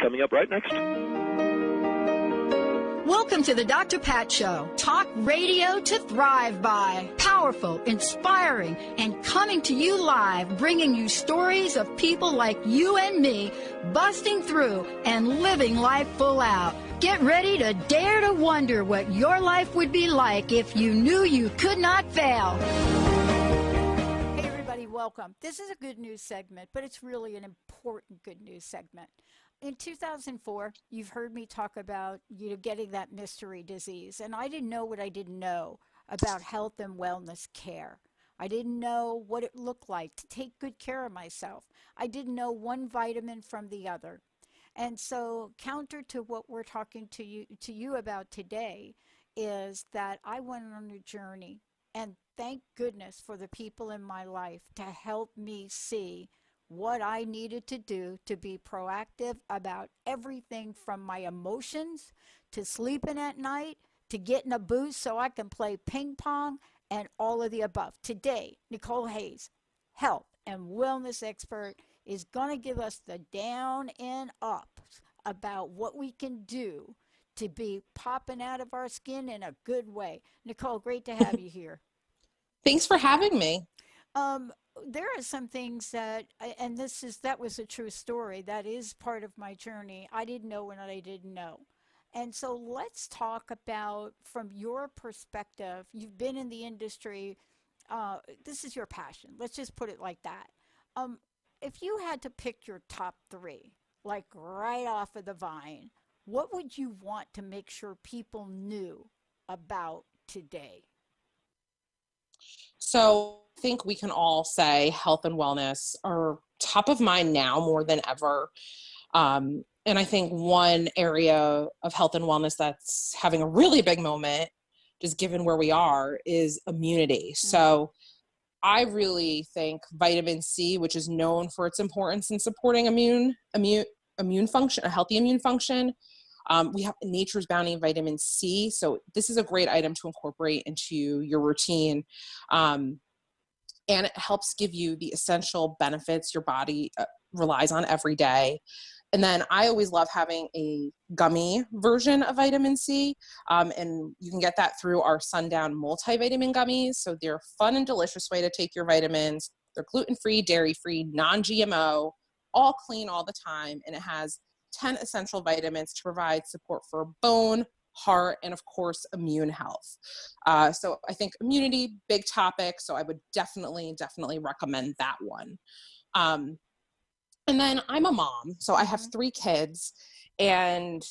coming up right next. Welcome to the Dr. Pat Show. Talk radio to thrive by. Powerful, inspiring, and coming to you live, bringing you stories of people like you and me, busting through and living life full out. Get ready to dare to wonder what your life would be like if you knew you could not fail. Hey everybody, welcome. This is a good news segment, but it's really an important good news segment. In 2004, you've heard me talk about getting that mystery disease, and I didn't know what I didn't know about health and wellness care. I didn't know what it looked like to take good care of myself. I didn't know one vitamin from the other. And so counter to what we're talking to you about today is that I went on a journey, and thank goodness for the people in my life to help me see what I needed to do to be proactive about everything from my emotions to sleeping at night to getting a boost so I can play ping pong and all of the above. Today, Nicole Hayes, health and wellness expert, is going to give us the down and up about what we can do to be popping out of our skin in a good way. Nicole, great to have you here. Thanks for having me. There are some things that, and that was a true story. That is part of my journey. I didn't know what I didn't know. And so let's talk about, from your perspective, you've been in the industry. This is your passion. Let's just put it like that. If you had to pick your top three, like right off of the vine, what would you want to make sure people knew about today? So I think we can all say health and wellness are top of mind now more than ever. And I think one area of health and wellness that's having a really big moment, just given where we are, is immunity. Mm-hmm. So I really think vitamin C, which is known for its importance in supporting immune function, a healthy immune function. We have Nature's Bounty vitamin C. So this is a great item to incorporate into your routine. And it helps give you the essential benefits your body relies on every day. And then I always love having a gummy version of vitamin C. And you can get that through our Sundown multivitamin gummies. So they're a fun and delicious way to take your vitamins. They're gluten-free, dairy-free, non-GMO, all clean all the time. And it has 10 essential vitamins to provide support for bone, heart, and of course, immune health. So I think immunity, big topic. So I would definitely recommend that one. And then I'm a mom, so I have 3 kids, and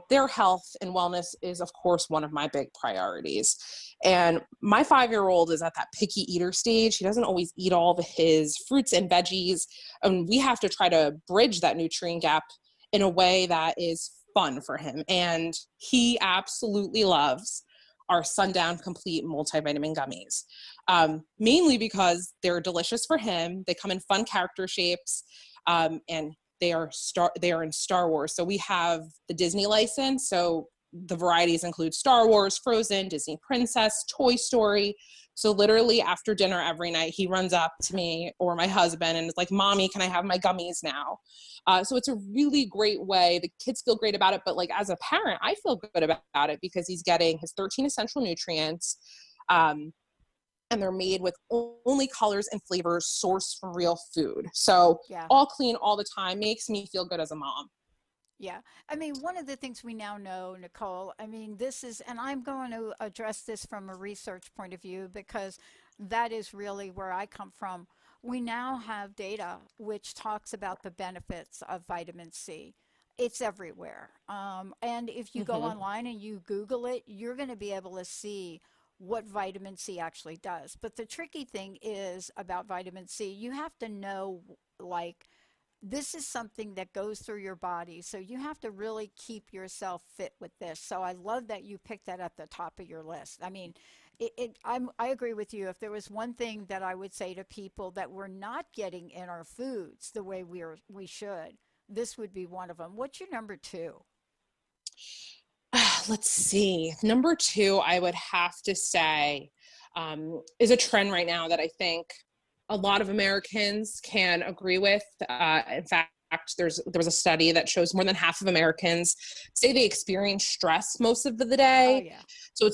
their health and wellness is of course one of my big priorities. And my 5-year-old is at that picky eater stage. He doesn't always eat all of his fruits and veggies, and we have to try to bridge that nutrient gap in a way that is fun for him. And he absolutely loves our Sundown Complete multivitamin gummies, mainly because they're delicious for him. They come in fun character shapes, and they are in Star Wars. So we have the Disney license. So the varieties include Star Wars, Frozen, Disney Princess, Toy Story. So literally after dinner every night, he runs up to me or my husband and is like, "Mommy, can I have my gummies now?" So it's a really great way. The kids feel great about it, but like as a parent, I feel good about it because he's getting his 13 essential nutrients, and they're made with only colors and flavors sourced from real food. So all clean all the time makes me feel good as a mom. Yeah. I mean, one of the things we now know, Nicole, I mean, this is, and I'm going to address this from a research point of view because that is really where I come from. We now have data which talks about the benefits of vitamin C. It's everywhere. And if you go online and you Google it, you're going to be able to see what vitamin C actually does. But the tricky thing is about vitamin C, you have to know, like, this is something that goes through your body. So you have to really keep yourself fit with this. So I love that you picked that at the top of your list. I mean, I agree with you. If there was one thing that I would say to people that we're not getting in our foods the way we should, this would be one of them. What's your number 2? Let's see. Number 2, I would have to say, is a trend right now that I think a lot of Americans can agree with. In fact, there was a study that shows more than half of Americans say they experience stress most of the day. Oh, yeah. So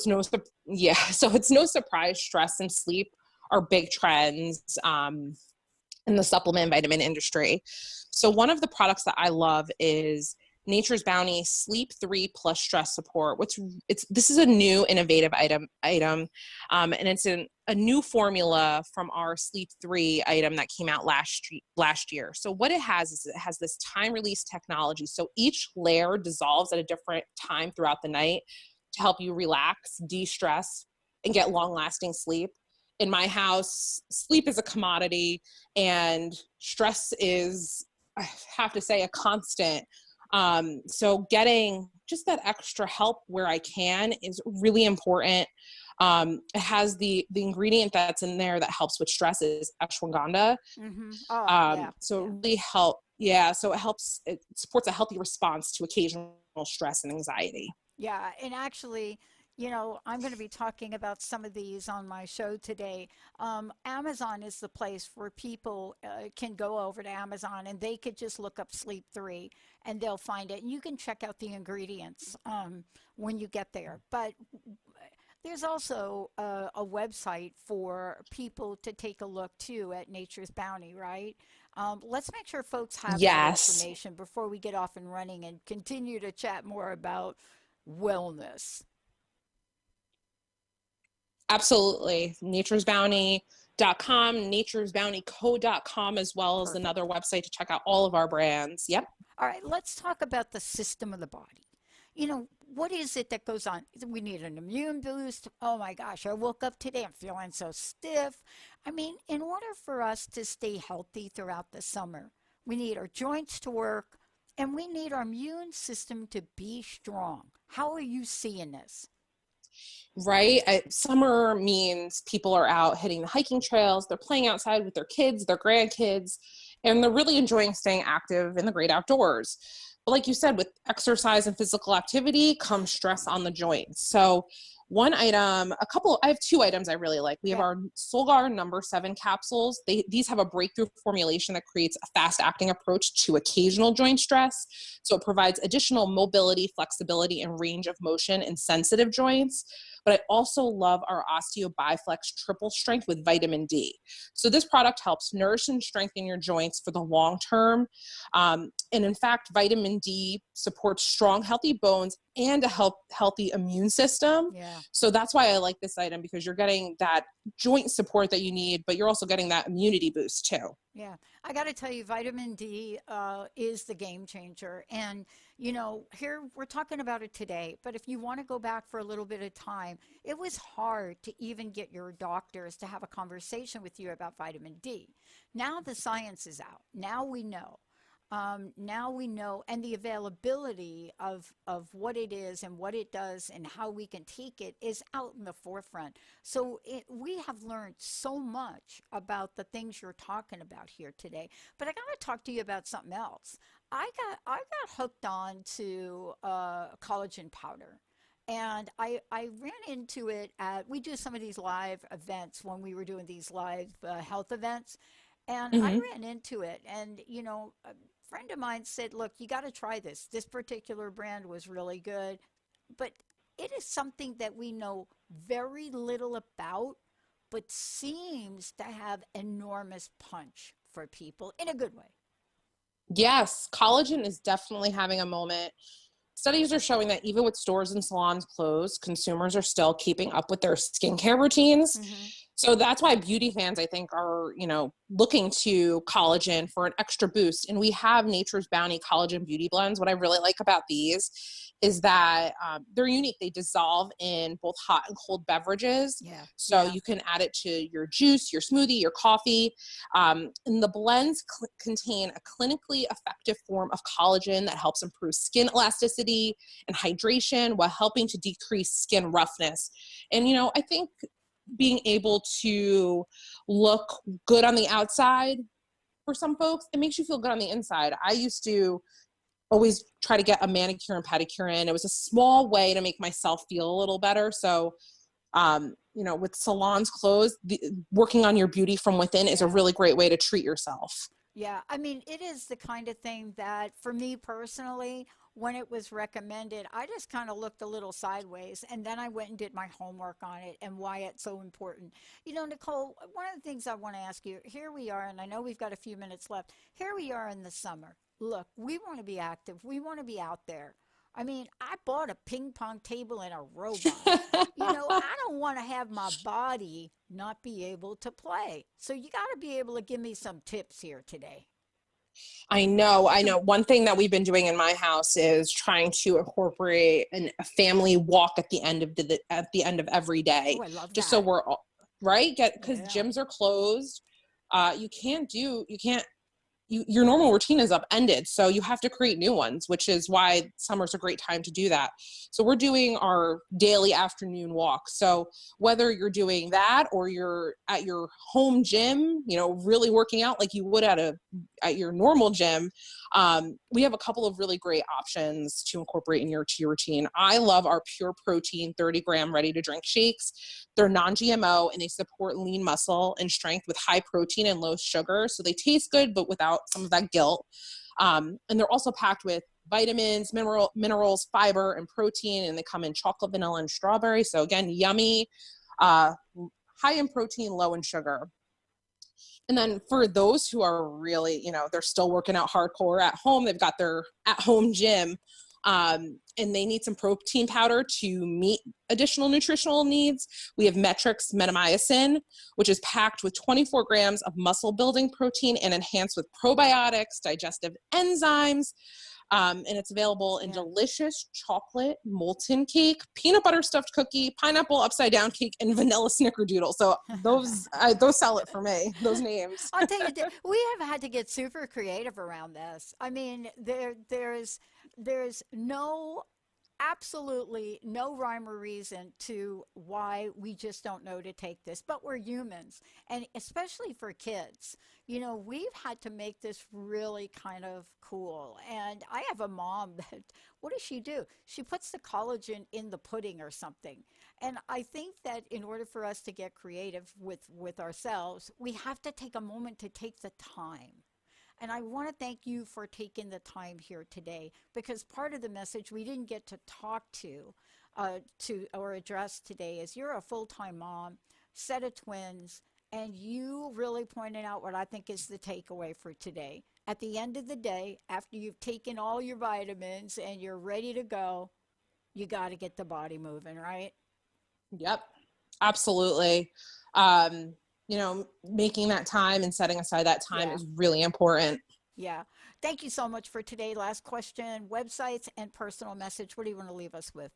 it's no surprise stress and sleep are big trends in the supplement vitamin industry. So one of the products that I love is Nature's Bounty Sleep 3 Plus Stress Support. This is a new innovative item, and it's a new formula from our Sleep 3 item that came out last year. So what it has is it has this time release technology. So each layer dissolves at a different time throughout the night to help you relax, de-stress, and get long-lasting sleep. In my house, sleep is a commodity, and stress is, I have to say, a constant. So getting just that extra help where I can is really important. It has the ingredient that's in there that helps with stress is ashwagandha. Mm-hmm. Oh, yeah. So Yeah. it really so it supports a healthy response to occasional stress and anxiety. Yeah, and actually, I'm going to be talking about some of these on my show today. Amazon is the place where people can go over to Amazon and they could just look up Sleep 3 and they'll find it. And you can check out the ingredients when you get there. But there's also a website for people to take a look too at Nature's Bounty, right? Let's make sure folks have that Yes, information before we get off and running and continue to chat more about wellness. absolutely. naturesbounty.com, naturesbountyco.com, as well as Perfect. another website to check out all of our brands. Yep. All right, let's talk about the system of the body. What is it that goes on? We need an immune boost. Oh my gosh, I woke up today, I'm feeling so stiff. I mean, in order for us to stay healthy throughout the summer, we need our joints to work and we need our immune system to be strong. How are you seeing this? Right. Summer means people are out hitting the hiking trails. They're playing outside with their kids, their grandkids, and they're really enjoying staying active in the great outdoors. But like you said, with exercise and physical activity comes stress on the joints. So I have two items I really like. We have Yeah. our Solgar #7 capsules. These have a breakthrough formulation that creates a fast acting approach to occasional joint stress. So it provides additional mobility, flexibility, and range of motion in sensitive joints. But I also love our Osteo Biflex triple strength with vitamin D. So this product helps nourish and strengthen your joints for the long term. And in fact, vitamin D supports strong, healthy bones and a healthy immune system. Yeah. So that's why I like this item, because you're getting that joint support that you need, but you're also getting that immunity boost too. Yeah, I got to tell you, vitamin D is the game changer. And, here we're talking about it today, but if you want to go back for a little bit of time, it was hard to even get your doctors to have a conversation with you about vitamin D. Now the science is out. Now we know. And the availability of what it is and what it does and how we can take it is out in the forefront. So we have learned so much about the things you're talking about here today. But I got to talk to you about something else. I got hooked on to collagen powder. And I ran into it we do some of these live events when we were doing these live health events. And I Mm-hmm. ran into it. And, a friend of mine said, look, you got to try this. This particular brand was really good. But it is something that we know very little about, but seems to have enormous punch for people in a good way. Yes, collagen is definitely having a moment. Studies are showing that even with stores and salons closed, consumers are still keeping up with their skincare routines. Hmm. So that's why beauty fans, I think, are, looking to collagen for an extra boost. And we have Nature's Bounty Collagen Beauty Blends. What I really like about these is that they're unique. They dissolve in both hot and cold beverages. Yeah. So Yeah. you can add it to your juice, your smoothie, your coffee. And the blends contain a clinically effective form of collagen that helps improve skin elasticity and hydration while helping to decrease skin roughness. And, I think being able to look good on the outside for some folks, it makes you feel good on the inside. I used to always try to get a manicure and pedicure in. It was a small way to make myself feel a little better. So, with salons closed, working on your beauty from within is a Yeah. really great way to treat yourself. Yeah, I mean, it is the kind of thing that for me personally, when it was recommended, I just kind of looked a little sideways and then I went and did my homework on it and why it's so important. You know, Nicole, one of the things I want to ask you, here we are, and I know we've got a few minutes left. Here we are in the summer. Look, we want to be active. We want to be out there. I mean, I bought a ping pong table and a robot. You know, I don't want to have my body not be able to play. So you got to be able to give me some tips here today. I know, I know. One thing that we've been doing in my house is trying to incorporate a family walk at the end of at the end of every day, Oh, I love just so that. we're all right. Because Yeah. gyms are closed. You can't your normal routine is upended. So you have to create new ones, which is why summer's a great time to do that. So we're doing our daily afternoon walk. So whether you're doing that or you're at your home gym, you know, really working out like you would at your normal gym, we have a couple of really great options to incorporate in your to your routine. I love our pure protein 30-gram ready to drink shakes. They're non-GMO and they support lean muscle and strength with high protein and low sugar. So they taste good, but without some of that guilt. And they're also packed with vitamins, minerals, fiber, and protein. And they come in chocolate, vanilla, and strawberry. So again, yummy, high in protein, low in sugar. And then for those who are really, you know, they're still working out hardcore at home, they've got their at-home gym, and they need some protein powder to meet additional nutritional needs. We have Metrix Metamycin, which is packed with 24 grams of muscle-building protein and enhanced with probiotics, digestive enzymes. And it's available in Yeah. delicious chocolate molten cake, peanut butter stuffed cookie, pineapple upside down cake, and vanilla snickerdoodle. So those sell it for me. Those names. I'll tell you, we have had to get super creative around this. I mean, there's no absolutely no rhyme or reason to why we just don't know to take this, but we're humans, and especially for kids. You know, we've had to make this really kind of cool. And I have a mom that, what does she do? She puts the collagen in the pudding or something. And I think that in order for us to get creative with ourselves, we have to take a moment to take the time. And I want to thank you for taking the time here today, because part of the message we didn't get to talk to or address today is you're a full-time mom, set of twins, and you really pointed out what I think is the takeaway for today. At the end of the day, after you've taken all your vitamins and you're ready to go, you got to get the body moving, right? Yep, absolutely. You know, making that time and setting aside that time Yeah. is really important. Yeah. Thank you so much for today. Last question, websites and personal message. What do you want to leave us with?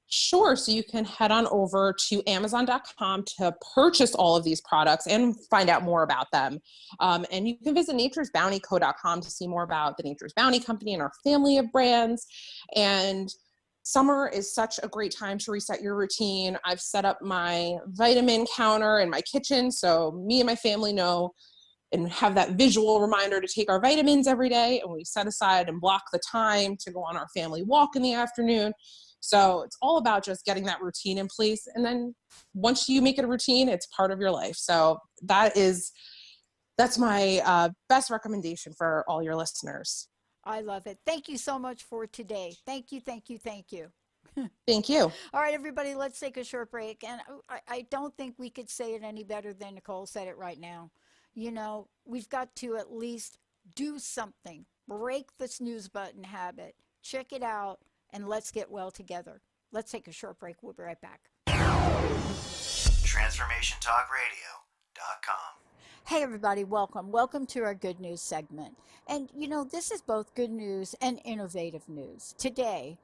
Sure. So you can head on over to Amazon.com to purchase all of these products and find out more about them. And you can visit nature'sbountyco.com to see more about the Nature's Bounty Company and our family of brands. And summer is such a great time to reset your routine. I've set up my vitamin counter in my kitchen so me and my family know and have that visual reminder to take our vitamins every day. And we set aside and block the time to go on our family walk in the afternoon. So it's all about just getting that routine in place. And then once you make it a routine, it's part of your life. So that's my best recommendation for all your listeners. I love it. Thank you so much for today. Thank you, thank you, thank you. Thank you. All right, everybody, let's take a short break. And I don't think we could say it any better than Nicole said it right now. You know, we've got to at least do something, break the snooze button habit, check it out, and let's get well together. Let's take a short break. We'll be right back. TransformationTalkRadio.com. Hey, everybody, welcome. Welcome to our good news segment. And, you know, this is both good news and innovative news. Today,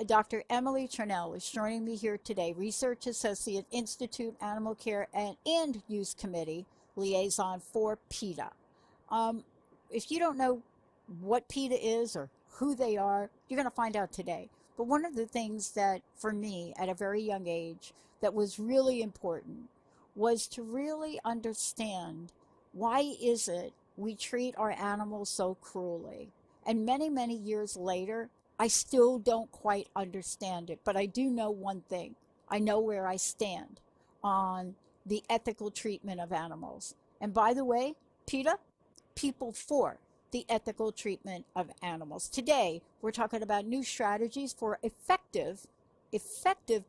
Dr. Emily Trunnell is joining me here today, Research Associate, Institute Animal Care and Use Committee Liaison for PETA. If you don't know what PETA is or who they are, you're going to find out today. But one of the things that, for me, at a very young age, that was really important was to really understand why is it we treat our animals so cruelly. And many, many years later, I still don't quite understand it. But I do know one thing. I know where I stand on the ethical treatment of animals. And by the way, PETA, people for the ethical treatment of animals. Today, we're talking about new strategies for effective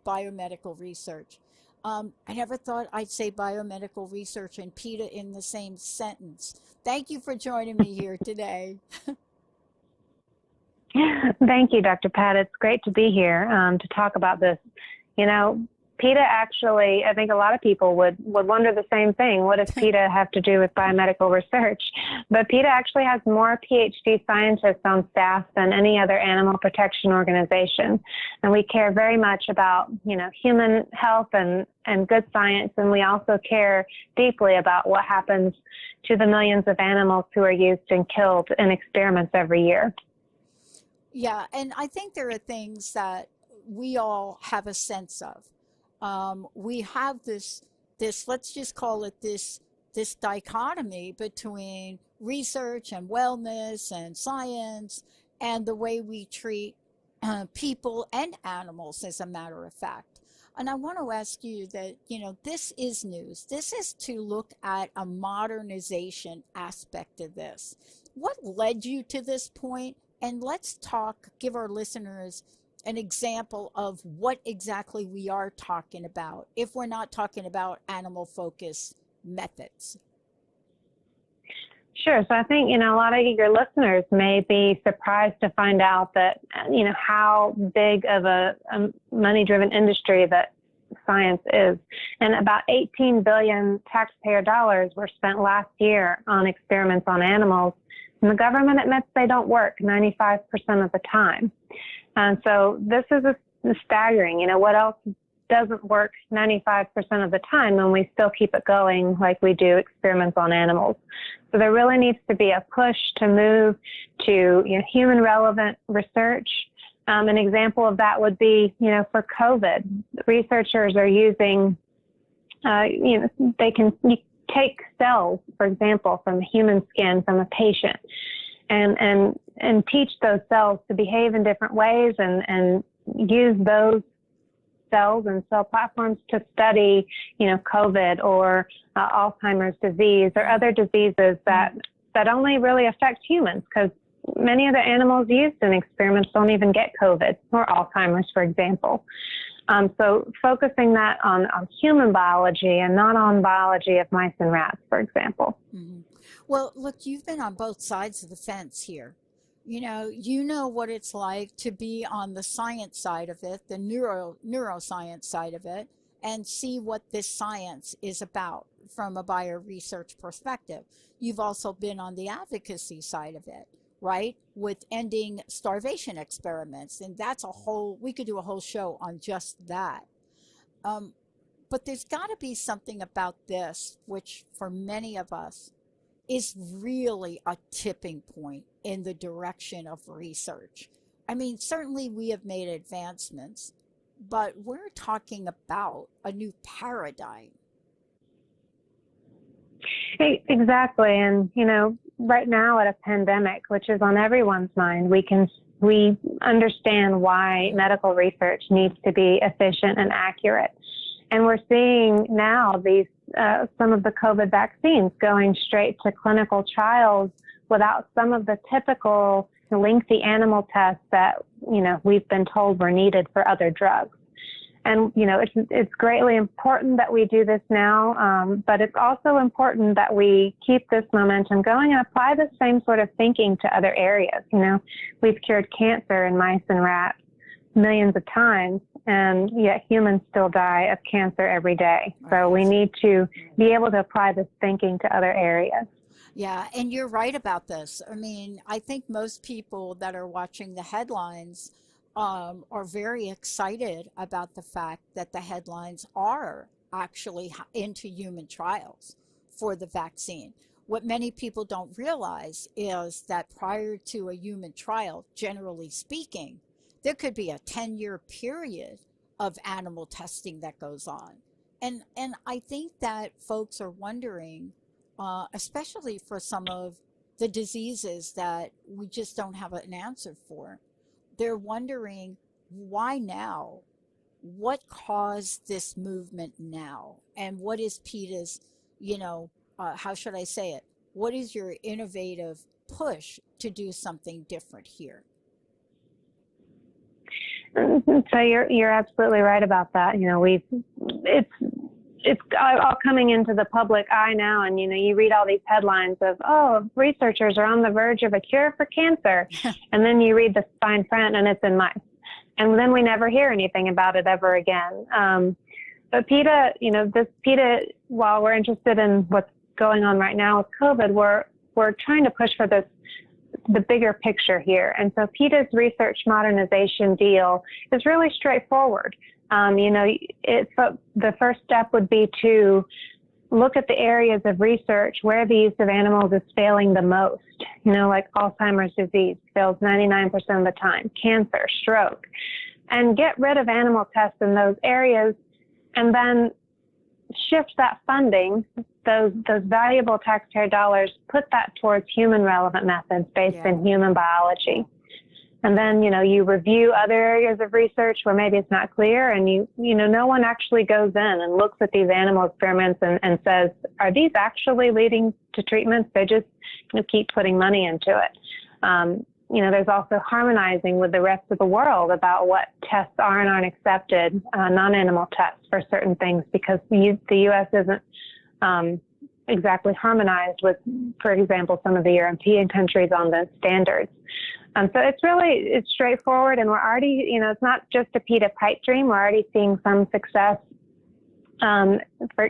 biomedical research. I never thought I'd say biomedical research and PETA in the same sentence. Thank you for joining me here today. Thank you, Dr. Pat. It's great to be here to talk about this. You know, PETA actually, I think a lot of people would wonder the same thing. What does PETA have to do with biomedical research? But PETA actually has more PhD scientists on staff than any other animal protection organization. And we care very much about, you know, human health and good science. And we also care deeply about what happens to the millions of animals who are used and killed in experiments every year. Yeah, and I think there are things that we all have a sense of. We have this, let's just call it this dichotomy between research and wellness and science and the way we treat people and animals, as a matter of fact. And I want to ask you that, you know, this is news. This is to look at a modernization aspect of this. What led you to this point? And let's give our listeners an example of what exactly we are talking about if we're not talking about animal focused methods. Sure. So I think, you know, a lot of your listeners may be surprised to find out that, you know, how big of a money-driven industry that science is. And about 18 billion taxpayer dollars were spent last year on experiments on animals. And the government admits they don't work 95% of the time. And so this is staggering. You know, what else doesn't work 95% of the time when we still keep it going like we do experiments on animals? So there really needs to be a push to move to, you know, human relevant research. An example of that would be, you know, for COVID, researchers are using, you know, they can take cells, for example, from human skin from a patient and teach those cells to behave in different ways and use those cells and cell platforms to study, you know, COVID or Alzheimer's disease or other diseases that only really affect humans, because many of the animals used in experiments don't even get COVID or Alzheimer's, for example. So focusing that on human biology and not on biology of mice and rats, for example. Mm-hmm. Well, look, you've been on both sides of the fence here. You know what it's like to be on the science side of it, the neuroscience side of it, and see what this science is about from a bioresearch perspective. You've also been on the advocacy side of it, right? With ending starvation experiments. And we could do a whole show on just that. But there's got to be something about this, which for many of us is really a tipping point in the direction of research. I mean, certainly we have made advancements, but we're talking about a new paradigm. Exactly. And, you know, right now at a pandemic, which is on everyone's mind, we understand why medical research needs to be efficient and accurate. And we're seeing now these some of the COVID vaccines going straight to clinical trials without some of the typical lengthy animal tests that, you know, we've been told were needed for other drugs. And, you know, it's greatly important that we do this now, but it's also important that we keep this momentum going and apply the same sort of thinking to other areas. You know, we've cured cancer in mice and rats millions of times, and yet humans still die of cancer every day. So we need to be able to apply this thinking to other areas. Yeah, and you're right about this. I mean, I think most people that are watching the headlines are very excited about the fact that the headlines are actually into human trials for the vaccine. What many people don't realize is that prior to a human trial, generally speaking, there could be a 10-year period of animal testing that goes on. And I think that folks are wondering, especially for some of the diseases that we just don't have an answer for, they're wondering, why now? What caused this movement now? And what is PETA's, how should I say it, What is your innovative push to do something different here? So you're absolutely right about that. It's all coming into the public eye now, and you read all these headlines of, oh, researchers are on the verge of a cure for cancer, and then you read the fine print and it's in mice, and then we never hear anything about it ever again. But PETA, while we're interested in what's going on right now with COVID, we're trying to push for the bigger picture here. And so PETA's research modernization deal is really straightforward. The first step would be to look at the areas of research where the use of animals is failing the most, like Alzheimer's disease fails 99% of the time, cancer, stroke, and get rid of animal tests in those areas, and then shift that funding, those valuable taxpayer dollars, put that towards human relevant methods based in human biology. And then, you review other areas of research where maybe it's not clear, and no one actually goes in and looks at these animal experiments and says, are these actually leading to treatments? They just keep putting money into it. There's also harmonizing with the rest of the world about what tests are and aren't accepted, non-animal tests for certain things, because the U.S. isn't exactly harmonized with, for example, some of the European countries on the standards. So it's straightforward, and we're already, it's not just a PETA pipe dream. We're already seeing some success.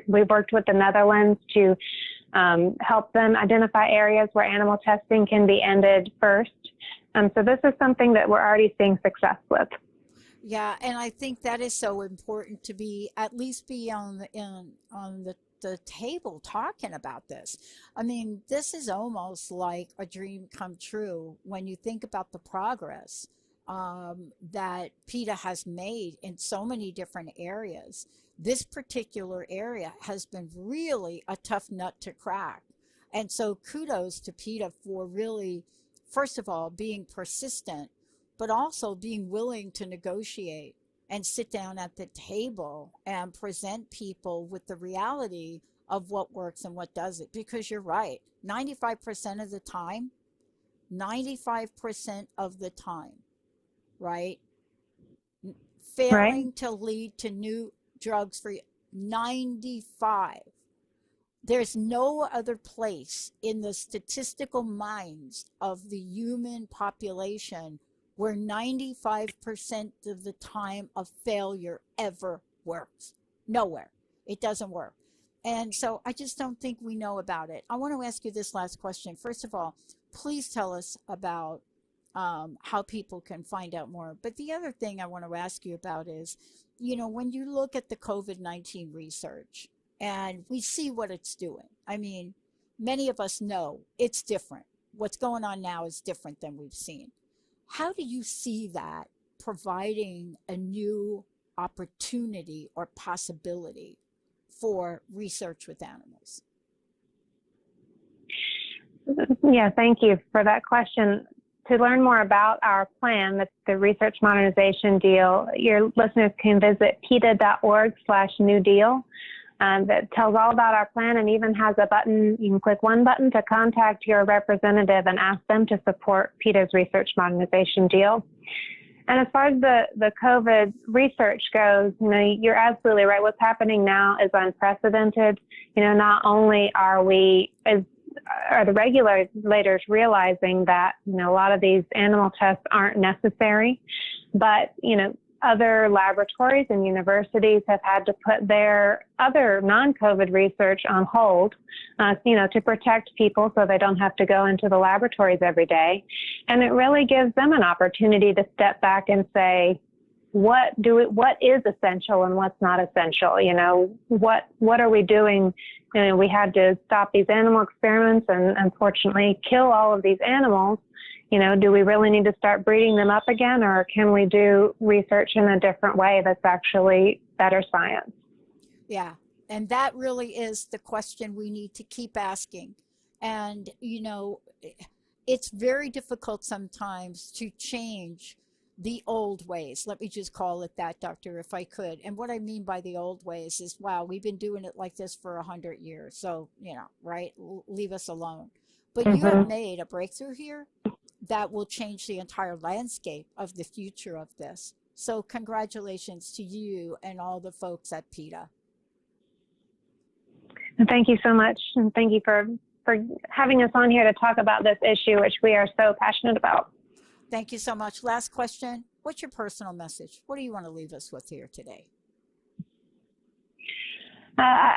We've worked with the Netherlands to help them identify areas where animal testing can be ended first. So this is something that we're already seeing success with. Yeah, and I think that is so important to at least be on the table talking about this. I mean, this is almost like a dream come true when you think about the progress that PETA has made in so many different areas. This particular area has been really a tough nut to crack. And so kudos to PETA for really, first of all, being persistent, but also being willing to negotiate and sit down at the table and present people with the reality of what works and what doesn't. Because you're right, 95% of the time, right? Failing to lead to new drugs for 95. There's no other place in the statistical minds of the human population where 95% of the time of failure ever works. Nowhere. It doesn't work. And so I just don't think we know about it. I want to ask you this last question. First of all, please tell us about how people can find out more. But the other thing I want to ask you about is, when you look at the COVID-19 research and we see what it's doing, I mean, many of us know it's different. What's going on now is different than we've seen. How do you see that providing a new opportunity or possibility for research with animals? Yeah, thank you for that question. To learn more about our plan, the research modernization deal, your listeners can visit PETA.org/New Deal. That tells all about our plan and even has a button. You can click one button to contact your representative and ask them to support PETA's research modernization deal. And as far as the COVID research goes, you're absolutely right. What's happening now is unprecedented. Not only are the regulators realizing that, a lot of these animal tests aren't necessary, but, other laboratories and universities have had to put their other non-COVID research on hold, to protect people so they don't have to go into the laboratories every day. And it really gives them an opportunity to step back and say, what is essential and what's not essential? What are we doing? We had to stop these animal experiments and unfortunately kill all of these animals. Do we really need to start breeding them up again, or can we do research in a different way that's actually better science? Yeah, and that really is the question we need to keep asking. And, it's very difficult sometimes to change the old ways. Let me just call it that, doctor, if I could. And what I mean by the old ways is, wow, we've been doing it like this for 100 years. So, right? Leave us alone. But you have Mm-hmm. made a breakthrough here that will change the entire landscape of the future of this. So congratulations to you and all the folks at PETA. And thank you so much. And thank you for having us on here to talk about this issue, which we are so passionate about. Thank you so much. Last question. What's your personal message? What do you want to leave us with here today? I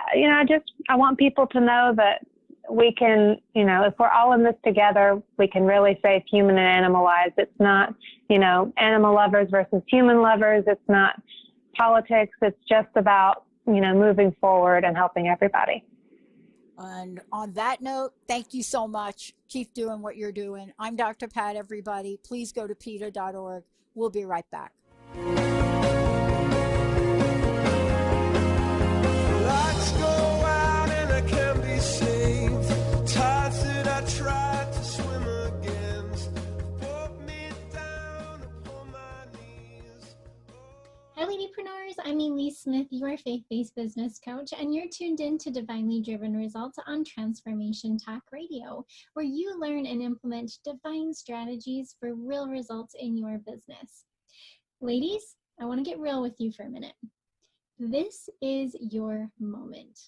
want people to know that we can, if we're all in this together, we can really save human and animal lives. It's not, animal lovers versus human lovers. It's not politics. It's just about, moving forward and helping everybody. And on that note, thank you so much. Keep doing what you're doing. I'm Dr. Pat, everybody. Please go to PETA.org. We'll be right back. Lights go out and I can't be saved. Tides that I tried to swim against brought me down upon my knees. Hi, Ladypreneurs. I'm Elise Smith, your faith-based business coach, and you're tuned in to Divinely Driven Results on Transformation Talk Radio, where you learn and implement divine strategies for real results in your business. Ladies, I want to get real with you for a minute. This is your moment.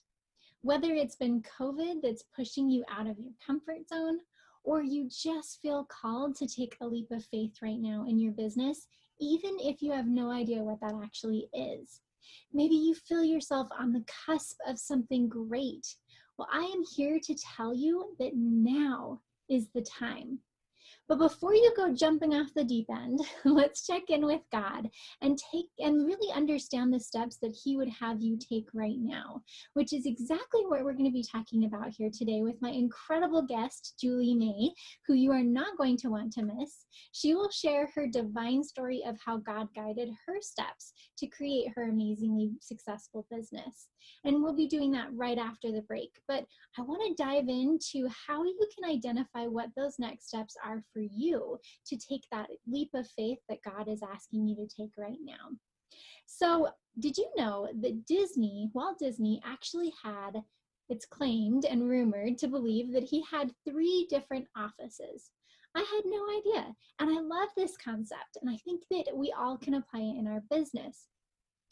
Whether it's been COVID that's pushing you out of your comfort zone, or you just feel called to take a leap of faith right now in your business, even if you have no idea what that actually is. Maybe you feel yourself on the cusp of something great. Well, I am here to tell you that now is the time. But before you go jumping off the deep end, let's check in with God and really understand the steps that He would have you take right now, which is exactly what we're going to be talking about here today with my incredible guest, Julie May, who you are not going to want to miss. She will share her divine story of how God guided her steps to create her amazingly successful business. And we'll be doing that right after the break. But I want to dive into how you can identify what those next steps are for you to take that leap of faith that God is asking you to take right now. So, did you know that Walt Disney actually had, it's claimed and rumored to believe that he had 3 different offices? I had no idea. And I love this concept. And I think that we all can apply it in our business.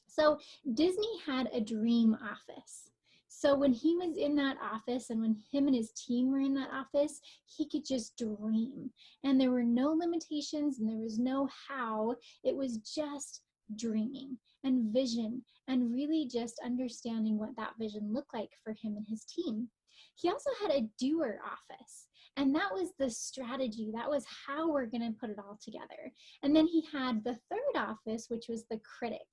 So Disney had a dream office. So when he was in that office and when him and his team were in that office, he could just dream. And there were no limitations and there was no how. It was just dreaming and vision and really just understanding what that vision looked like for him and his team. He also had a doer office. And that was the strategy. That was how we're going to put it all together. And then he had the third office, which was the critic.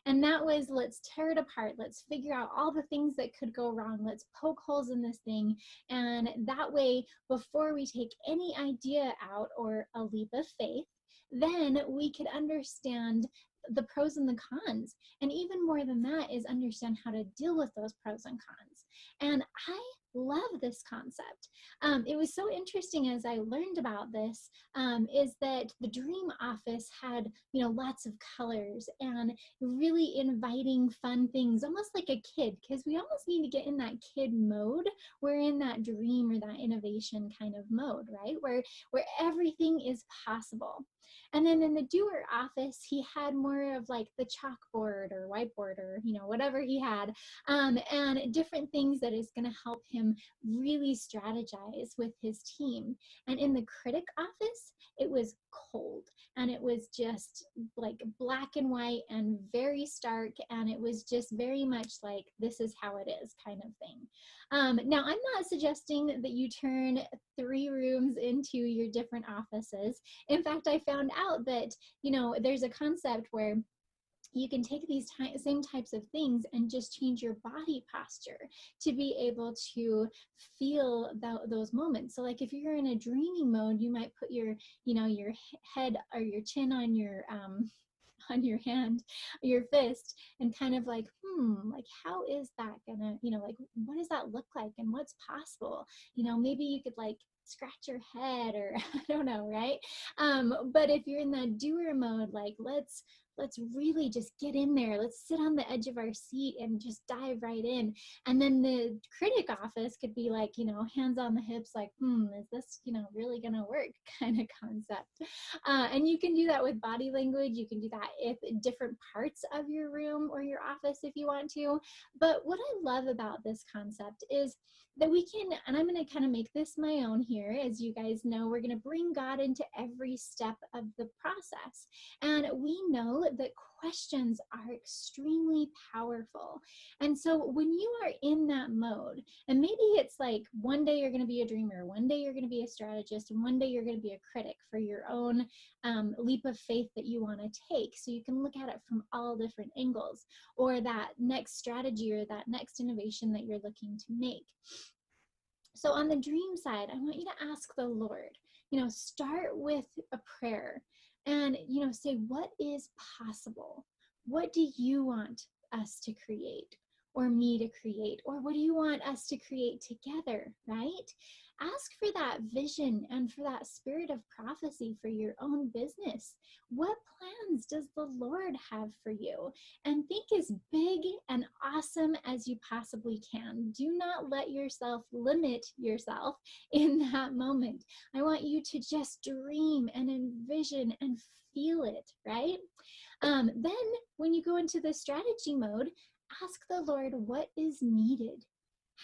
And that was, let's tear it apart. Let's figure out all the things that could go wrong. Let's poke holes in this thing. And that way, before we take any idea out or a leap of faith, then we could understand the pros and the cons. And even more than that is understand how to deal with those pros and cons. And I love this concept. It was so interesting as I learned about this, is that the dream office had, lots of colors and really inviting fun things, almost like a kid, because we almost need to get in that kid mode. We're in that dream or that innovation kind of mode, right? Where everything is possible. And then in the doer office, he had more of like the chalkboard or whiteboard or, whatever he had, and different things that is going to help him really strategize with his team. And in the critic office, it was cold and it was just like black and white and very stark. And it was just very much like, this is how it is kind of thing. Now, I'm not suggesting that you turn 3 rooms into your different offices. In fact, I found out that, there's a concept where you can take these same types of things and just change your body posture to be able to feel those moments. So like if you're in a dreaming mode, you might put your head or your chin on your hand, your fist, and kind of like, like how is that gonna, like what does that look like and what's possible? Maybe you could like scratch your head, or I don't know, right? But if you're in that doer mode, like let's really just get in there. Let's sit on the edge of our seat and just dive right in. And then the critic office could be like, hands on the hips, like, is this, really gonna work kind of concept. And you can do that with body language. You can do that if different parts of your room or your office if you want to. But what I love about this concept is that we can, and I'm going to kind of make this my own here. As you guys know, we're going to bring God into every step of the process. And we know that questions are extremely powerful. And so when you are in that mode, and maybe it's like one day you're going to be a dreamer, one day you're going to be a strategist, and one day you're going to be a critic for your own leap of faith that you want to take. So you can look at it from all different angles, or that next strategy or that next innovation that you're looking to make. So on the dream side, I want you to ask the Lord, start with a prayer and, say, what is possible? What do you want us to create, or me to create? Or what do you want us to create together, right? Ask for that vision and for that spirit of prophecy for your own business. What plans does the Lord have for you? And think as big and awesome as you possibly can. Do not let yourself limit yourself in that moment. I want you to just dream and envision and feel it, right? Then when you go into the strategy mode, ask the Lord what is needed.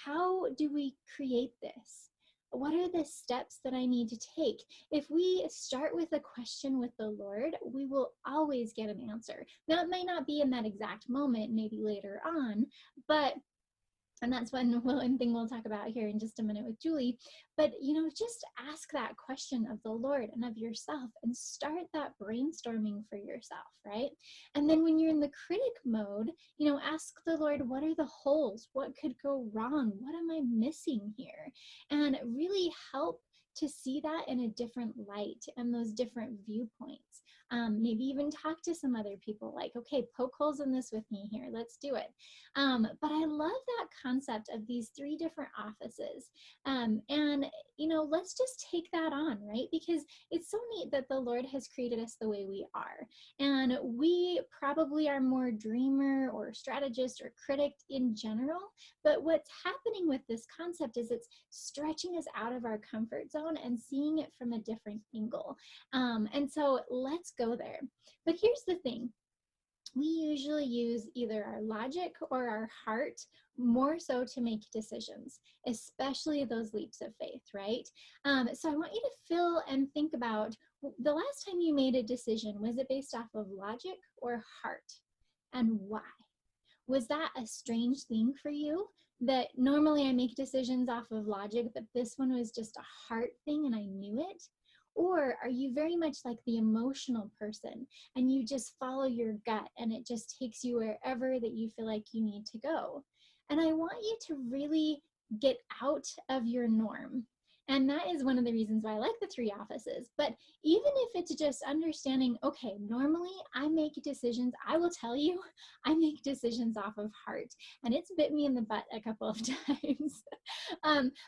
How do we create this? What are the steps that I need to take? If we start with a question with the Lord, we will always get an answer. Now, it may not be in that exact moment, maybe later on, and that's one thing we'll talk about here in just a minute with Julie. But, just ask that question of the Lord and of yourself and start that brainstorming for yourself, right? And then when you're in the critic mode, ask the Lord, what are the holes? What could go wrong? What am I missing here? And really help to see that in a different light and those different viewpoints. Maybe even talk to some other people like, okay, poke holes in this with me here. Let's do it. But I love that concept of these three different offices. And, let's just take that on, right? Because it's so neat that the Lord has created us the way we are. And we probably are more dreamer or strategist or critic in general. But what's happening with this concept is it's stretching us out of our comfort zone and seeing it from a different angle. And so let's go there. But here's the thing. We usually use either our logic or our heart more so to make decisions, especially those leaps of faith, right? So I want you to feel and think about the last time you made a decision. Was it based off of logic or heart? And why? Was that a strange thing for you? That normally I make decisions off of logic, but this one was just a heart thing and I knew it? Or are you very much like the emotional person and you just follow your gut and it just takes you wherever that you feel like you need to go? And I want you to really get out of your norm. And that is one of the reasons why I like the three offices. But even if it's just understanding, okay, normally I make decisions, I will tell you, I make decisions off of heart. And it's bit me in the butt a couple of times.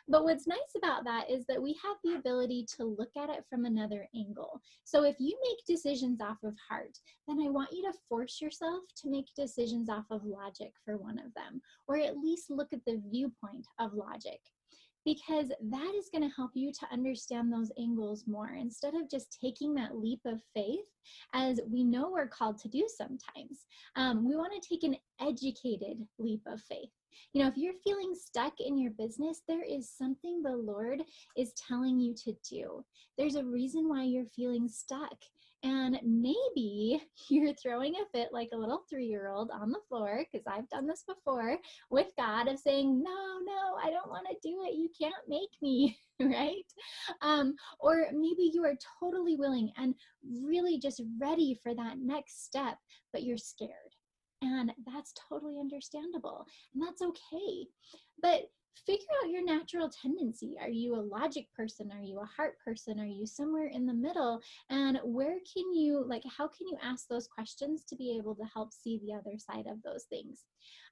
But what's nice about that is that we have the ability to look at it from another angle. So if you make decisions off of heart, then I want you to force yourself to make decisions off of logic for one of them, or at least look at the viewpoint of logic. Because that is going to help you to understand those angles more instead of just taking that leap of faith, as we know we're called to do sometimes. We want to take an educated leap of faith. If you're feeling stuck in your business, there is something the Lord is telling you to do. There's a reason why you're feeling stuck. And maybe you're throwing a fit like a little 3-year-old on the floor, because I've done this before with God, of saying, no, I don't want to do it. You can't make me, right? Or maybe you are totally willing and really just ready for that next step, but you're scared. And that's totally understandable. And that's okay. But figure out your natural tendency. Are you a logic person? Are you a heart person? Are you somewhere in the middle? And how can you ask those questions to be able to help see the other side of those things?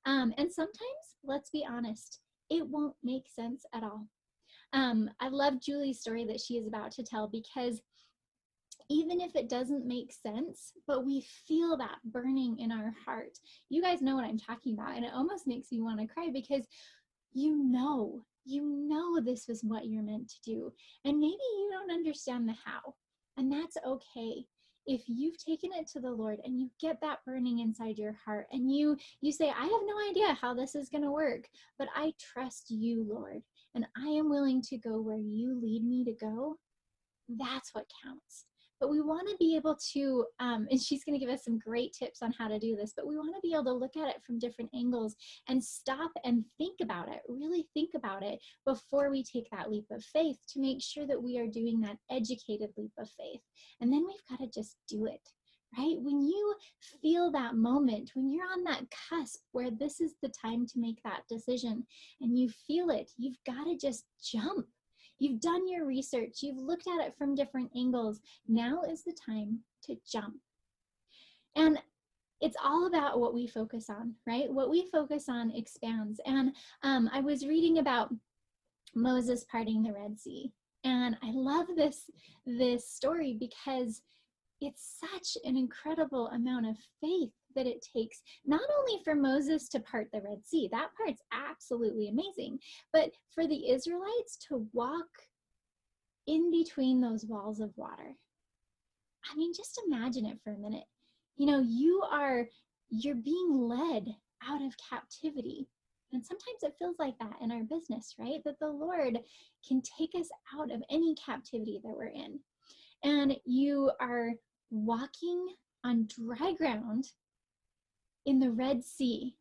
And sometimes, let's be honest, it won't make sense at all. I love Julie's story that she is about to tell, because even if it doesn't make sense, but we feel that burning in our heart. You guys know what I'm talking about, and it almost makes me want to cry, because you know this was what you're meant to do. And maybe you don't understand the how, and that's okay. If you've taken it to the Lord and you get that burning inside your heart, and you say, I have no idea how this is going to work, but I trust you, Lord, and I am willing to go where you lead me to go, that's what counts. But we want to be able to, and she's going to give us some great tips on how to do this, but we want to be able to look at it from different angles and stop and think about it, really think about it before we take that leap of faith, to make sure that we are doing that educated leap of faith. And then we've got to just do it, right? When you feel that moment, when you're on that cusp where this is the time to make that decision, and you feel it, you've got to just jump. You've done your research. You've looked at it from different angles. Now is the time to jump. And it's all about what we focus on, right? What we focus on expands. And I was reading about Moses parting the Red Sea. And I love this story, because it's such an incredible amount of faith that it takes, not only for Moses to part the Red Sea, that part's absolutely amazing, but for the Israelites to walk in between those walls of water. I mean, just imagine it for a minute. You know, you're being led out of captivity. And sometimes it feels like that in our business, right? That the Lord can take us out of any captivity that we're in. And you are walking on dry ground in the Red Sea,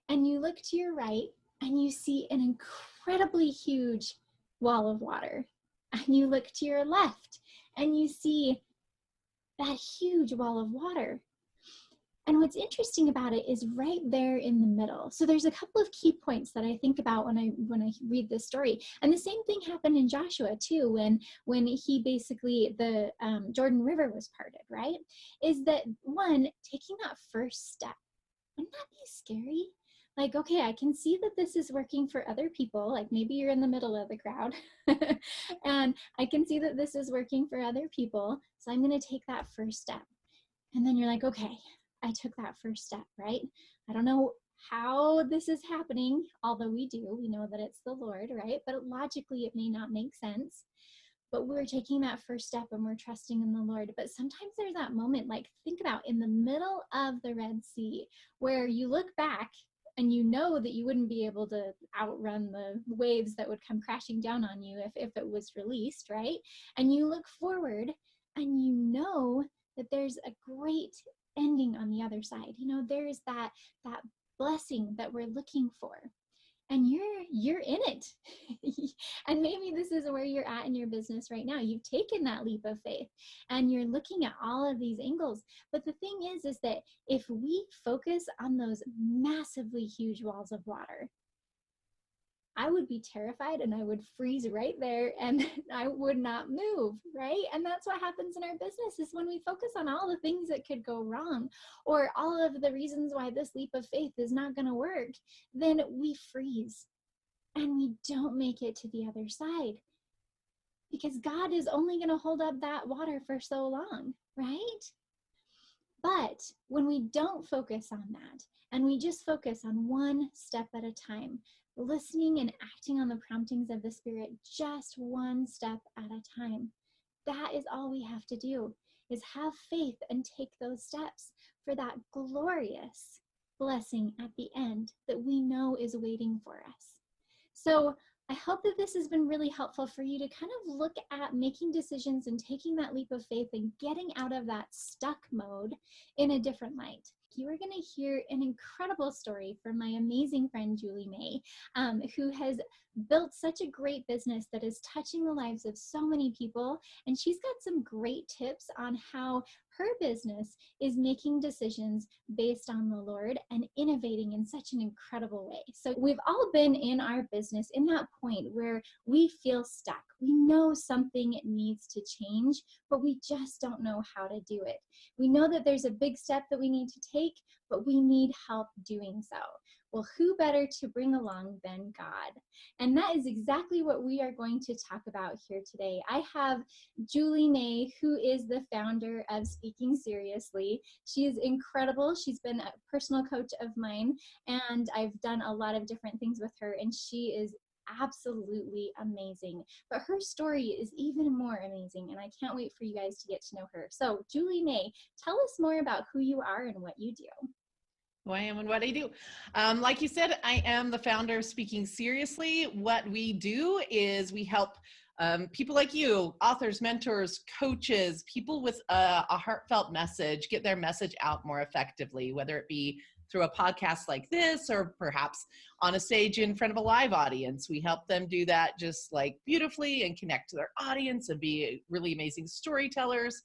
and you look to your right and you see an incredibly huge wall of water, and you look to your left and you see that huge wall of water. And what's interesting about it is right there in the middle. So there's a couple of key points that I think about when I read this story. And the same thing happened in Joshua too, when he basically, the Jordan River was parted, right? Is that one, taking that first step. Wouldn't that be scary? Like, okay, I can see that this is working for other people. Like maybe you're in the middle of the crowd and I can see that this is working for other people. So I'm going to take that first step. And then you're like, okay, I took that first step, right? I don't know how this is happening, although we know that it's the Lord, right? But logically, it may not make sense. But we're taking that first step and we're trusting in the Lord. But sometimes there's that moment, like think about in the middle of the Red Sea, where you look back and you know that you wouldn't be able to outrun the waves that would come crashing down on you if it was released, right? And you look forward and you know that there's a great ending on the other side. You know, there's that blessing that we're looking for. And you're in it. And maybe this is where you're at in your business right now. You've taken that leap of faith and you're looking at all of these angles. But the thing is that if we focus on those massively huge walls of water, I would be terrified and I would freeze right there and I would not move, right? And that's what happens in our business, is when we focus on all the things that could go wrong or all of the reasons why this leap of faith is not going to work, then we freeze and we don't make it to the other side, because God is only going to hold up that water for so long, right? But when we don't focus on that and we just focus on one step at a time, listening and acting on the promptings of the Spirit, just one step at a time, that is all we have to do, is have faith and take those steps for that glorious blessing at the end that we know is waiting for us. So I hope that this has been really helpful for you to kind of look at making decisions and taking that leap of faith and getting out of that stuck mode in a different light. You are going to hear an incredible story from my amazing friend, Julie May, who has built such a great business that is touching the lives of so many people. And she's got some great tips on how her business is making decisions based on the Lord and innovating in such an incredible way. So we've all been in our business in that point where we feel stuck. We know something needs to change, but we just don't know how to do it. We know that there's a big step that we need to take, but we need help doing so. Well, who better to bring along than God? And that is exactly what we are going to talk about here today. I have Julie May, who is the founder of Speaking Seriously. She is incredible. She's been a personal coach of mine, and I've done a lot of different things with her, and she is absolutely amazing. But her story is even more amazing, and I can't wait for you guys to get to know her. So, Julie May, tell us more about who you are and what you do. Who I am and what I do. Like you said, I am the founder of Speaking Seriously. What we do is we help people like you, authors, mentors, coaches, people with a heartfelt message, get their message out more effectively, whether it be through a podcast like this or perhaps on a stage in front of a live audience. We help them do that just like beautifully and connect to their audience and be really amazing storytellers.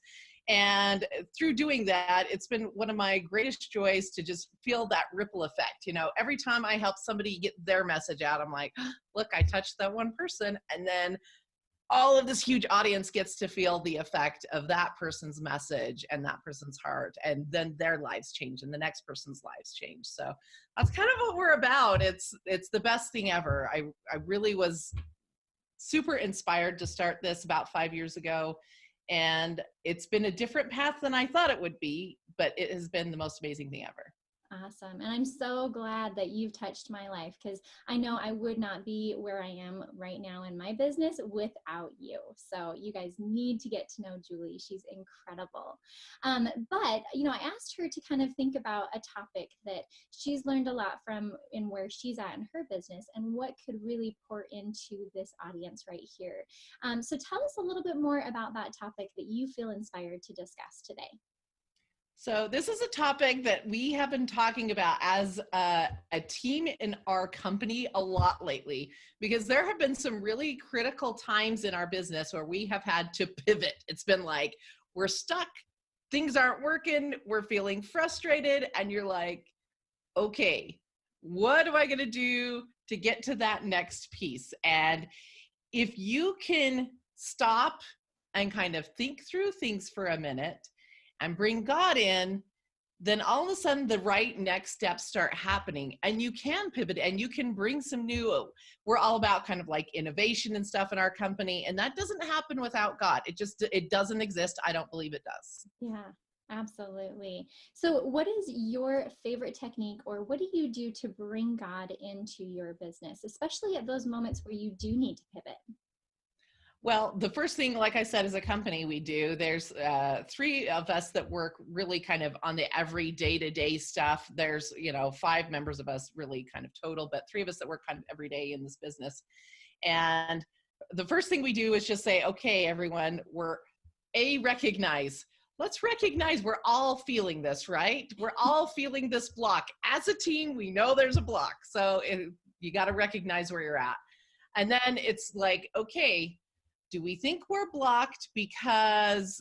And through doing that, it's been one of my greatest joys to just feel that ripple effect. You know, every time I help somebody get their message out, I'm like, look, I touched that one person. And then all of this huge audience gets to feel the effect of that person's message and that person's heart. And then their lives change and the next person's lives change. So that's kind of what we're about. It's the best thing ever. I really was super inspired to start this about 5 years ago. And it's been a different path than I thought it would be, but it has been the most amazing thing ever. Awesome. And I'm so glad that you've touched my life, because I know I would not be where I am right now in my business without you. So you guys need to get to know Julie. She's incredible. But, you know, I asked her to kind of think about a topic that she's learned a lot from in where she's at in her business and what could really pour into this audience right here. So tell us a little bit more about that topic that you feel inspired to discuss today. So this is a topic that we have been talking about as a team in our company a lot lately, because there have been some really critical times in our business where we have had to pivot. It's been like, we're stuck, things aren't working, we're feeling frustrated, and you're like, okay, what am I going to do to get to that next piece? And if you can stop and kind of think through things for a minute and bring God in, then all of a sudden the right next steps start happening, and you can pivot and you can bring some new, we're all about kind of like innovation and stuff in our company. And that doesn't happen without God. It doesn't exist. I don't believe it does. Yeah, absolutely. So what is your favorite technique, or what do you do to bring God into your business, especially at those moments where you do need to pivot? Well, the first thing, like I said, as a company, we do, there's 3 of us that work really kind of on the every day-to-day stuff. There's, 5 members of us really kind of total, but 3 of us that work kind of every day in this business. And the first thing we do is just say, okay, everyone, let's recognize we're all feeling this, right? We're all feeling this block. As a team, we know there's a block. So you got to recognize where you're at. And then it's like, okay, do we think we're blocked because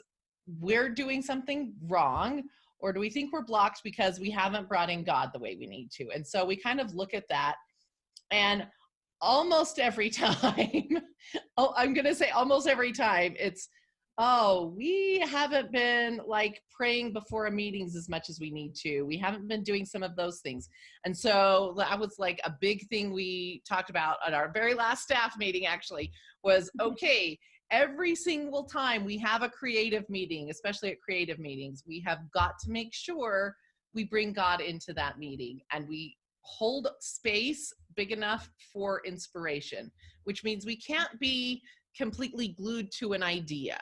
we're doing something wrong? Or do we think we're blocked because we haven't brought in God the way we need to? And so we kind of look at that, and almost every time, I'm going to say almost every time, it's, we haven't been like praying before our meetings as much as we need to. We haven't been doing some of those things. And so that was like a big thing we talked about at our very last staff meeting, actually, was, okay, every single time we have a creative meeting, especially at creative meetings, we have got to make sure we bring God into that meeting, and we hold space big enough for inspiration, which means we can't be completely glued to an idea.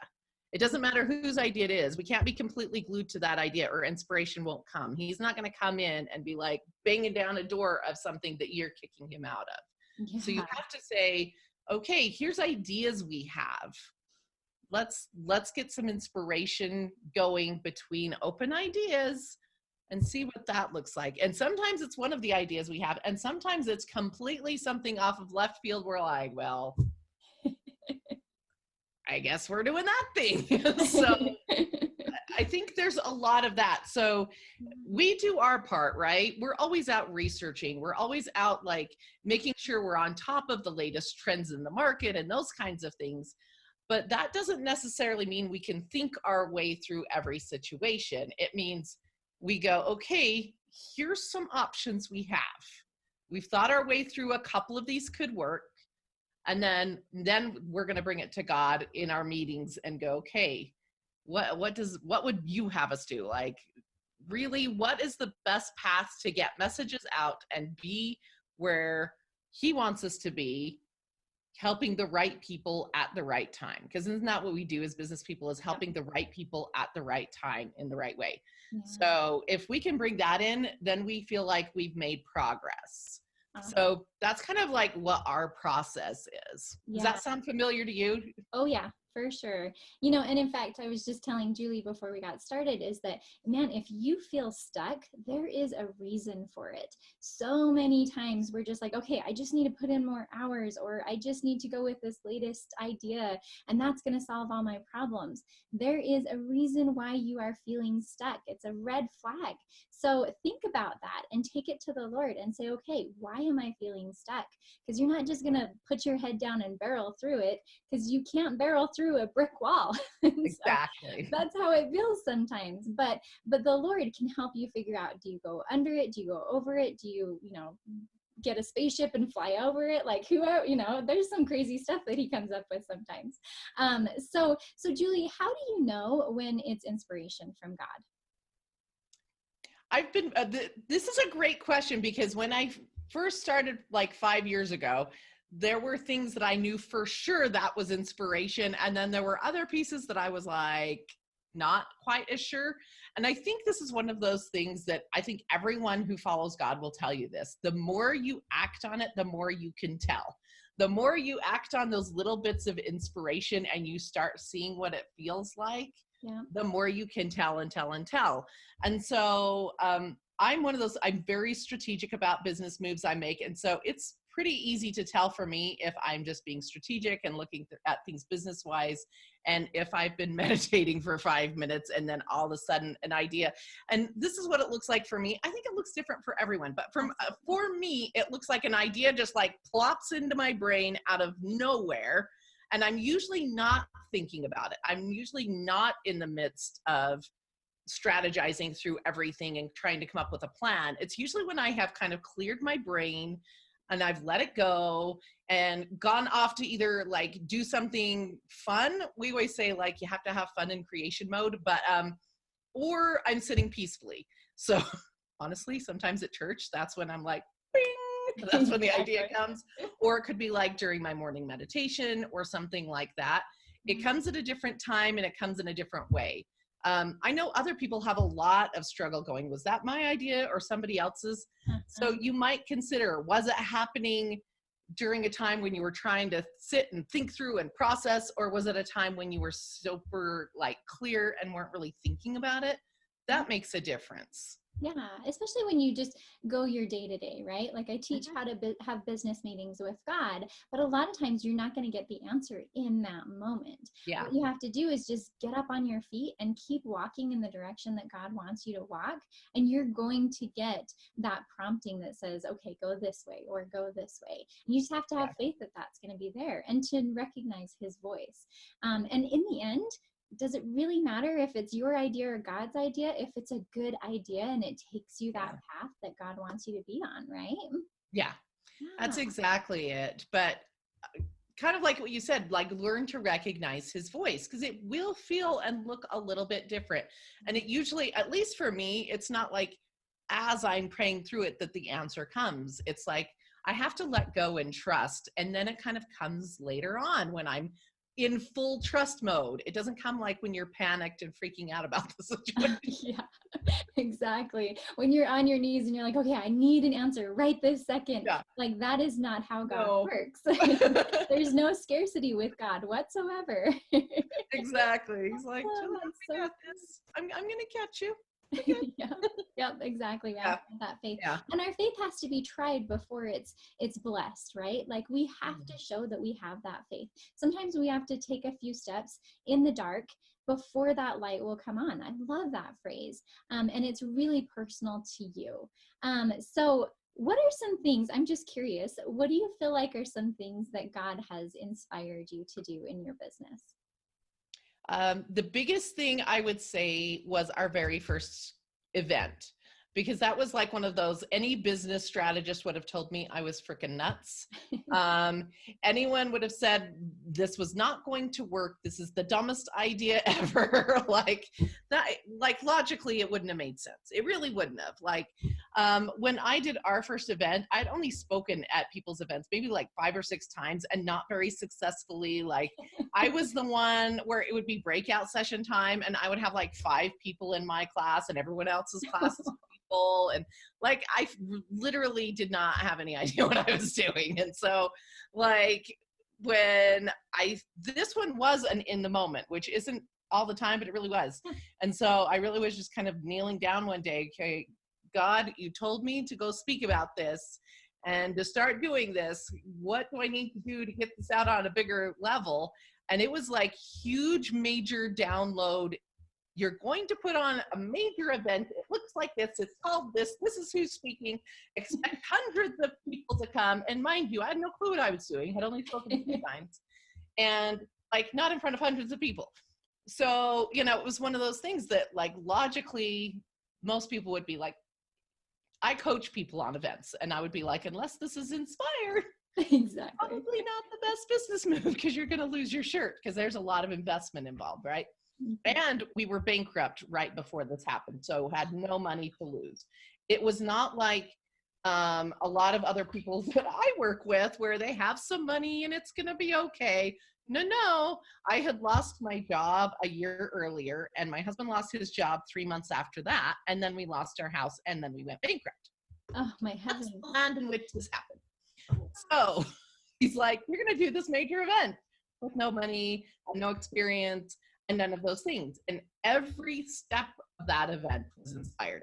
It doesn't matter whose idea it is. We can't be completely glued to that idea, or inspiration won't come. He's not going to come in and be like banging down a door of something that you're kicking him out of. Yeah. So you have to say, okay, here's ideas we have. Let's get some inspiration going between open ideas and see what that looks like. And sometimes it's one of the ideas we have, and sometimes it's completely something off of left field. We're like, well, I guess we're doing that thing. So I think there's a lot of that. So we do our part, right? We're always out researching. We're always out like making sure we're on top of the latest trends in the market and those kinds of things. But that doesn't necessarily mean we can think our way through every situation. It means we go, okay, here's some options we have. We've thought our way through a couple of these could work. And then we're going to bring it to God in our meetings and go, okay, what would you have us do? Like, really, what is the best path to get messages out and be where he wants us to be, helping the right people at the right time? Because isn't that what we do as business people, is helping the right people at the right time in the right way? Yeah. So if we can bring that in, then we feel like we've made progress. So that's kind of like what our process is. Does that sound familiar to you? Oh yeah, for sure. You know, and in fact, I was just telling Julie before we got started is that, man, if you feel stuck, there is a reason for it. So many times we're just like, okay, I just need to put in more hours, or I just need to go with this latest idea, and that's going to solve all my problems. There is a reason why you are feeling stuck. It's a red flag. So think about that and take it to the Lord and say, okay, why am I feeling stuck? Because you're not just going to put your head down and barrel through it, because you can't barrel through a brick wall. Exactly. So that's how it feels sometimes. But the Lord can help you figure out, do you go under it? Do you go over it? Do you get a spaceship and fly over it? Like, there's some crazy stuff that he comes up with sometimes. So Julie, how do you know when it's inspiration from God? This is a great question, because when I first started like 5 years ago, there were things that I knew for sure that was inspiration. And then there were other pieces that I was like, not quite as sure. And I think this is one of those things that I think everyone who follows God will tell you this. The more you act on it, the more you can tell. The more you act on those little bits of inspiration and you start seeing what it feels like, the more you can tell and tell and tell. And so I'm one of those, I'm very strategic about business moves I make. And so it's pretty easy to tell for me if I'm just being strategic and looking at things business wise, and if I've been meditating for 5 minutes and then all of a sudden an idea. And this is what it looks like for me. I think it looks different for everyone, but for me, it looks like an idea just like plops into my brain out of nowhere. And I'm usually not thinking about it. I'm usually not in the midst of strategizing through everything and trying to come up with a plan. It's usually when I have kind of cleared my brain and I've let it go and gone off to either like do something fun. We always say like you have to have fun in creation mode, but or I'm sitting peacefully. So honestly, sometimes at church, that's when I'm like, bing, that's when the idea comes. Or it could be like during my morning meditation or something like that. It comes at a different time and it comes in a different way. I know other people have a lot of struggle going, was that my idea or somebody else's? So you might consider, was it happening during a time when you were trying to sit and think through and process, or was it a time when you were super like clear and weren't really thinking about it? That makes a difference. Yeah, especially when you just go your day to day, right? Like I teach how to have business meetings with God, but a lot of times you're not going to get the answer in that moment. Yeah. What you have to do is just get up on your feet and keep walking in the direction that God wants you to walk. And you're going to get that prompting that says, okay, go this way or go this way. And you just have to have faith that that's going to be there and to recognize his voice. And in the end, does it really matter if it's your idea or God's idea, if it's a good idea and it takes you that path that God wants you to be on, right? Yeah, that's exactly it. But kind of like what you said, like learn to recognize his voice, because it will feel and look a little bit different. And it usually, at least for me, it's not like as I'm praying through it that the answer comes. It's like I have to let go and trust. And then it kind of comes later on when I'm in full trust mode. It doesn't come like when you're panicked and freaking out about the situation. Yeah, exactly. When you're on your knees and you're like, okay, I need an answer right this second. Yeah. Like that is not how God works. There's no scarcity with God whatsoever. Exactly. He's like, I got this. I'm going to catch you. Yeah, exactly. Yeah. That faith. Yeah. And our faith has to be tried before it's blessed, right? Like we have to show that we have that faith. Sometimes we have to take a few steps in the dark before that light will come on. I love that phrase. And it's really personal to you. So what are some things, I'm just curious, what do you feel like are some things that God has inspired you to do in your business? The biggest thing I would say was our very first event, because that was like one of those, any business strategist would have told me I was freaking nuts. Anyone would have said this was not going to work. This is the dumbest idea ever. Like that, like logically it wouldn't have made sense. It really wouldn't have. Like when I did our first event, I'd only spoken at people's events maybe like 5 or 6 times and not very successfully. Like I was the one where it would be breakout session time and I would have like 5 people in my class and everyone else's class is people, and like I literally did not have any idea what I was doing. And so like when this one was an in the moment, which isn't all the time, but it really was. And so I really was just kind of kneeling down one day, okay, God, you told me to go speak about this and to start doing this. What do I need to do to get this out on a bigger level? And it was like huge, major download. You're going to put on a major event. It looks like this. It's called this. This is who's speaking. Expect hundreds of people to come. And mind you, I had no clue what I was doing. Had only spoken a few times. And like not in front of hundreds of people. So, you know, it was one of those things that like logically most people would be like, I coach people on events and I would be like, unless this is inspired, Exactly. probably not the best business move because you're going to lose your shirt because there's a lot of investment involved, right? And we were bankrupt right before this happened, so had no money to lose. It was not like a lot of other people that I work with where they have some money and it's going to be okay. No, I had lost my job a year earlier and my husband lost his job 3 months after that. And then we lost our house and then we went bankrupt. Oh my heavens. That's the land in which this happened. So he's like, you're going to do this major event with no money, no experience, and none of those things. And every step of that event was inspired.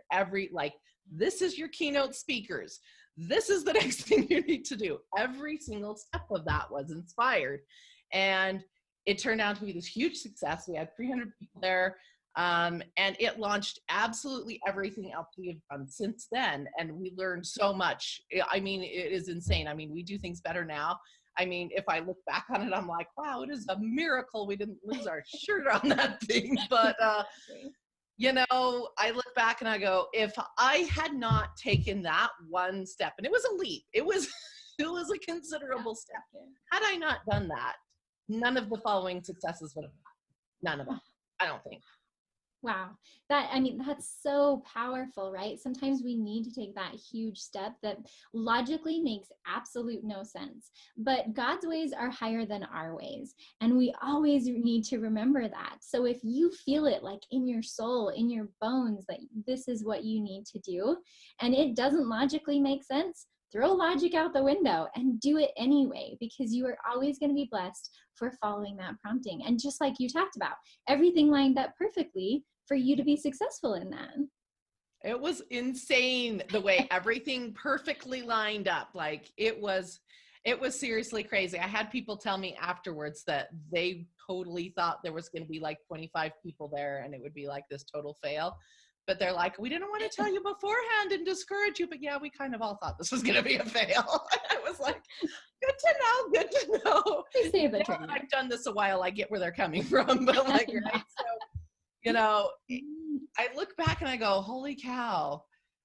This is your keynote speakers. This is the next thing you need to do. Every single step of that was inspired. And it turned out to be this huge success. We had 300 people there. And it launched absolutely everything else we have done since then. And we learned so much. I mean, it is insane. I mean, we do things better now. I mean, if I look back on it, I'm like, wow, it is a miracle we didn't lose our shirt on that thing. But, you know, I look back and I go, if I had not taken that one step, and it was a leap, it was a considerable step. Had I not done that, none of the following successes would have happened. None of them, I don't think. Wow. That's so powerful, right? Sometimes we need to take that huge step that logically makes absolute no sense. But God's ways are higher than our ways. And we always need to remember that. So if you feel it like in your soul, in your bones, that this is what you need to do, and it doesn't logically make sense, throw logic out the window and do it anyway, because you are always going to be blessed for following that prompting. And just like you talked about, everything lined up perfectly for you to be successful in that. It was insane the way everything perfectly lined up. Like it was seriously crazy. I had people tell me afterwards that they totally thought there was going to be like 25 people there and it would be like this total fail. But they're like, we didn't want to tell you beforehand and discourage you, but yeah, we kind of all thought this was going to be a fail. It was like, good to know. I've done this a while. I get where they're coming from, but like, right? So, you know, I look back and I go, holy cow.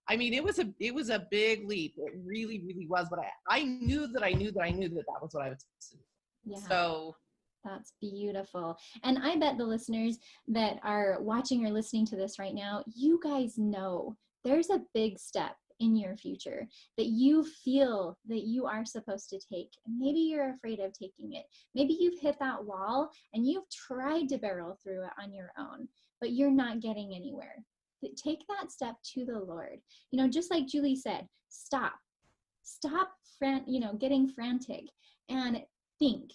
I mean, it was a big leap. It really, really was. But I knew that that was what I was supposed to do. Yeah. So that's beautiful. And I bet the listeners that are watching or listening to this right now, you guys know there's a big step in your future that you feel that you are supposed to take. Maybe you're afraid of taking it. Maybe you've hit that wall and you've tried to barrel through it on your own, but you're not getting anywhere. Take that step to the Lord. You know, just like Julie said, stop getting frantic and think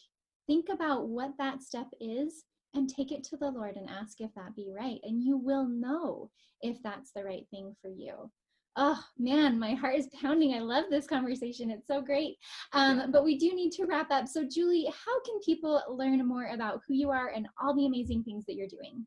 about what that step is and take it to the Lord and ask if that be right. And you will know if that's the right thing for you. Oh man, my heart is pounding. I love this conversation. It's so great. But we do need to wrap up. So Julie, how can people learn more about who you are and all the amazing things that you're doing?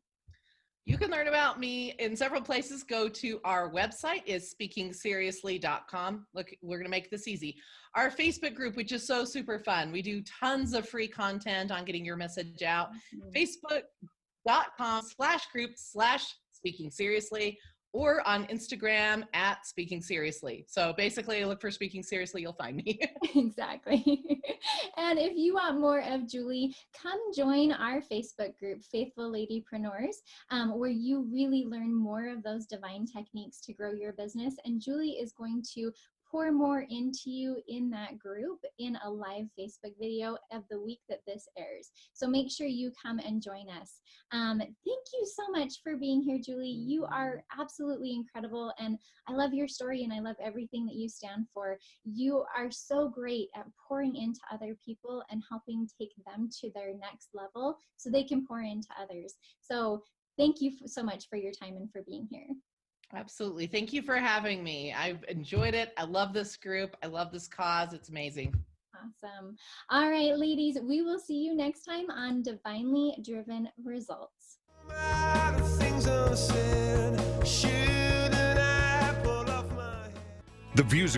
You can learn about me in several places. Go to our website is speakingseriously.com. Look, we're going to make this easy. Our Facebook group, which is so super fun. We do tons of free content on getting your message out. Facebook.com/group/speakingseriously. or on Instagram at Speaking Seriously. So basically, look for Speaking Seriously, you'll find me. Exactly. And if you want more of Julie, come join our Facebook group, Faithful Ladypreneurs, where you really learn more of those divine techniques to grow your business. And Julie is going to pour more into you in that group in a live Facebook video of the week that this airs. So make sure you come and join us. Thank you so much for being here, Julie. You are absolutely incredible, and I love your story, and I love everything that you stand for. You are so great at pouring into other people and helping take them to their next level so they can pour into others. So thank you so much for your time and for being here. Absolutely. Thank you for having me. I've enjoyed it. I love this group. I love this cause. It's amazing. Awesome. All right, ladies, we will see you next time on Divinely Driven Results. The views